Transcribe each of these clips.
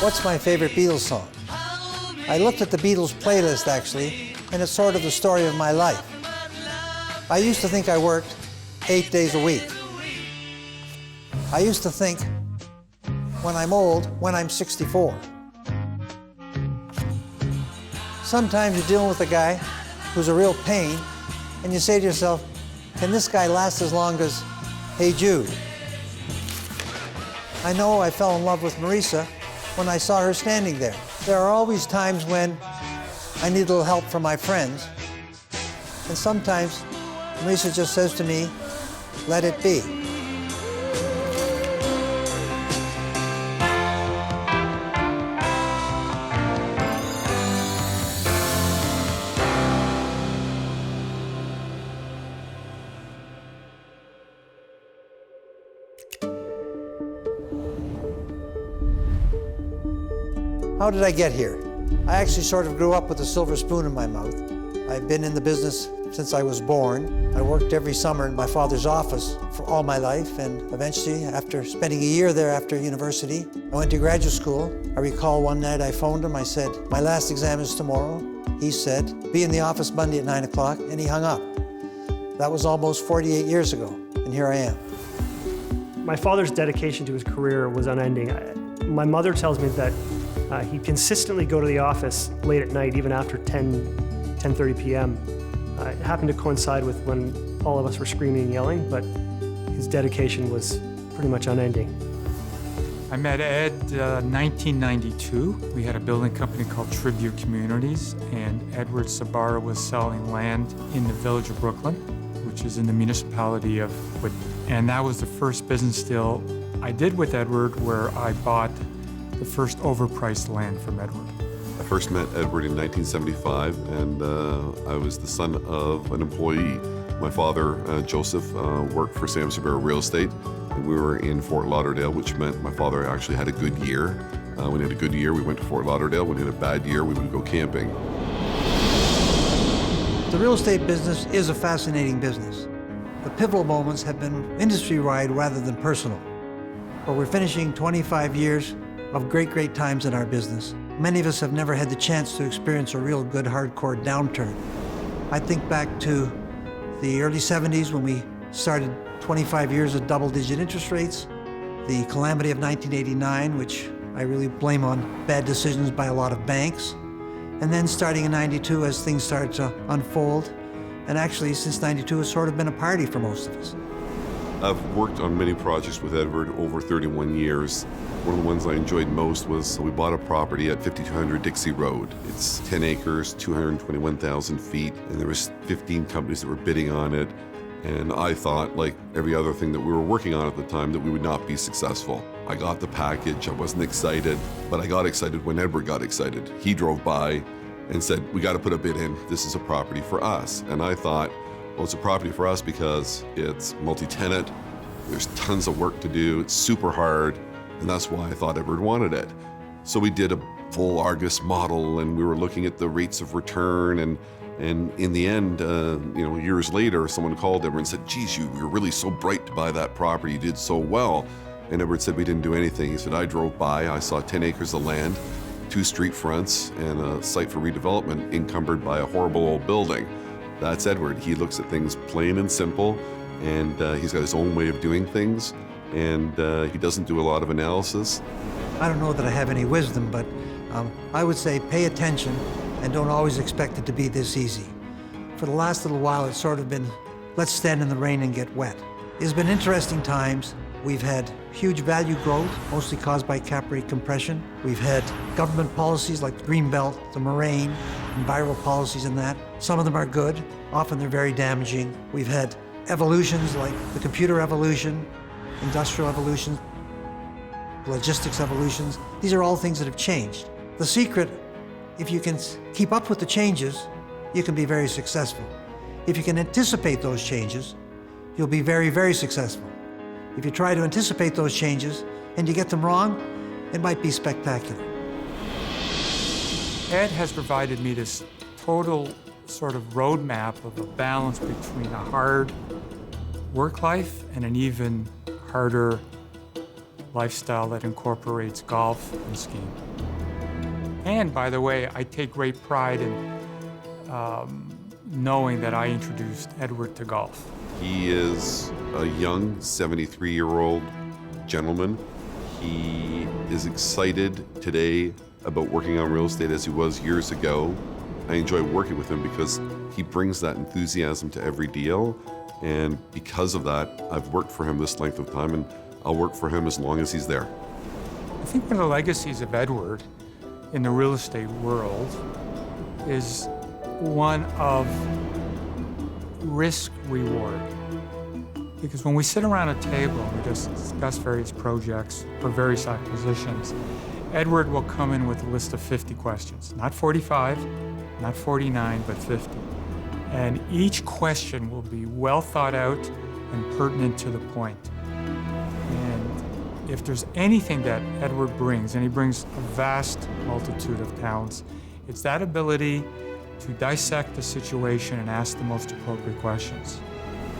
What's my favorite Beatles song? I looked at the Beatles playlist, actually, and it's sort of the story of my life. I used to think I worked 8 days a week. I used to think, when I'm old, when I'm 64. Sometimes you're dealing with a guy who's a real pain, and you say to yourself, can this guy last as long as Hey Jude? I know I fell in love with Marisa when I saw her standing there. There are always times when I need a little help from my friends, and sometimes Marisa just says to me, let it be. How did I get here? I actually sort of grew up with a silver spoon in my mouth. I've been in the business since I was born. I worked every summer in my father's office for all my life, and eventually, after spending a year there after university, I went to graduate school. I recall one night I phoned him, I said, my last exam is tomorrow. He said, be in the office Monday at 9 o'clock, and he hung up. That was almost 48 years ago, and here I am. My father's dedication to his career was unending. My mother tells me that he'd consistently go to the office late at night, even after 10:30 p.m. It happened to coincide with when all of us were screaming and yelling, but his dedication was pretty much unending. I met Ed 1992. We had a building company called Tribute Communities, and Edward Sorbara was selling land in the village of Brooklyn, which is in the municipality of Whitby. And that was the first business deal I did with Edward, where I bought the first overpriced land from Edward. I first met Edward in 1975, and I was the son of an employee. My father, Joseph, worked for Sam Sorbara Real Estate, and we were in Fort Lauderdale, which meant my father actually had a good year. When he had a good year, we went to Fort Lauderdale. When he had a bad year, we would go camping. The real estate business is a fascinating business. The pivotal moments have been industry-wide rather than personal. But we're finishing 25 years of great times in our business. Many of us have never had the chance to experience a real good hardcore downturn. I think back to the early 70s when we started 25 years of double-digit interest rates, the calamity of 1989, which I really blame on bad decisions by a lot of banks, and then starting in 92 as things started to unfold, and actually since 92 it's sort of been a party for most of us. I've worked on many projects with Edward over 31 years. One of the ones I enjoyed most was we bought a property at 5200 Dixie Road. It's 10 acres, 221,000 feet, and there was 15 companies that were bidding on it. And I thought, like every other thing that we were working on at the time, that we would not be successful. I got the package, I wasn't excited, but I got excited when Edward got excited. He drove by and said, we got to put a bid in. This is a property for us. And I thought, well, it's a property for us because it's multi-tenant, there's tons of work to do, it's super hard, and that's why I thought Edward wanted it. So we did a full Argus model, and we were looking at the rates of return, and in the end, years later, someone called Edward and said, geez, you were really so bright to buy that property, you did so well. And Edward said we didn't do anything. He said, I drove by, I saw 10 acres of land, 2 street fronts, and a site for redevelopment encumbered by a horrible old building. That's Edward. He looks at things plain and simple, and he's got his own way of doing things, and he doesn't do a lot of analysis. I don't know that I have any wisdom, but I would say pay attention and don't always expect it to be this easy. For the last little while, it's sort of been, let's stand in the rain and get wet. It's been interesting times. We've had huge value growth, mostly caused by cap rate compression. We've had government policies like the Greenbelt, the Moraine, environmental policies and that. Some of them are good, often they're very damaging. We've had evolutions like the computer evolution, industrial evolution, logistics evolutions. These are all things that have changed. The secret, if you can keep up with the changes, you can be very successful. If you can anticipate those changes, you'll be very successful. If you try to anticipate those changes and you get them wrong, it might be spectacular. Ed has provided me this total sort of roadmap of a balance between a hard work life and an even harder lifestyle that incorporates golf and skiing. And by the way, I take great pride in knowing that I introduced Edward to golf. He is a young 73-year-old gentleman. He is excited today about working on real estate as he was years ago. I enjoy working with him because he brings that enthusiasm to every deal. And because of that, I've worked for him this length of time, and I'll work for him as long as he's there. I think one of the legacies of Edward in the real estate world is one of risk-reward. Because when we sit around a table and we just discuss various projects or various acquisitions, Edward will come in with a list of 50 questions. Not 45, not 49, but 50. And each question will be well thought out and pertinent to the point. And if there's anything that Edward brings, and he brings a vast multitude of talents, it's that ability to dissect the situation and ask the most appropriate questions.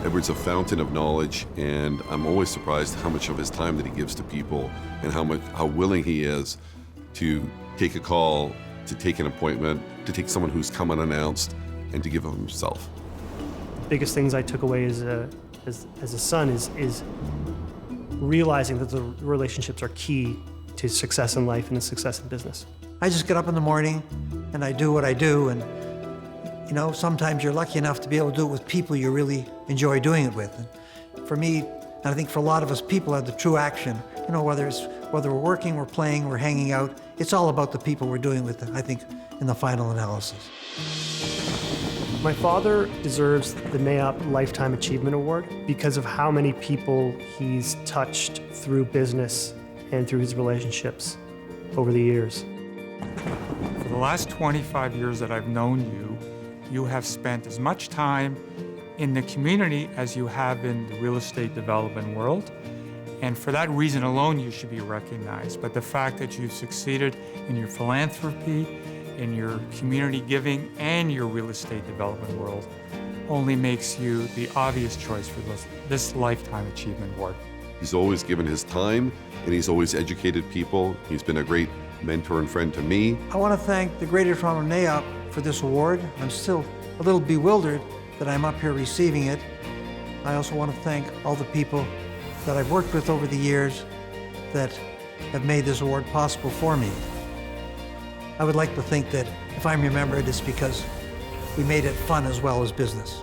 Edward's a fountain of knowledge, and I'm always surprised how much of his time that he gives to people and how willing he is to take a call, to take an appointment, to take someone who's come unannounced, and to give of himself. The biggest things I took away as a son is realizing that the relationships are key to success in life and the success in business. I just get up in the morning and I do what I do, and you know, sometimes you're lucky enough to be able to do it with people you really enjoy doing it with. And for me, and I think for a lot of us, people are the true action. You know, whether we're working, we're playing, we're hanging out, it's all about the people we're doing with, I think, in the final analysis. My father deserves the NAIOP Lifetime Achievement Award because of how many people he's touched through business and through his relationships over the years. For the last 25 years that I've known you, you have spent as much time in the community as you have in the real estate development world. And for that reason alone, you should be recognized. But the fact that you've succeeded in your philanthropy, in your community giving, and your real estate development world only makes you the obvious choice for this Lifetime Achievement Award. He's always given his time, and he's always educated people. He's been a great mentor and friend to me. I want to thank the Greater Toronto NAIOP for this award. I'm still a little bewildered that I'm up here receiving it. I also want to thank all the people that I've worked with over the years that have made this award possible for me. I would like to think that if I'm remembered, it's because we made it fun as well as business.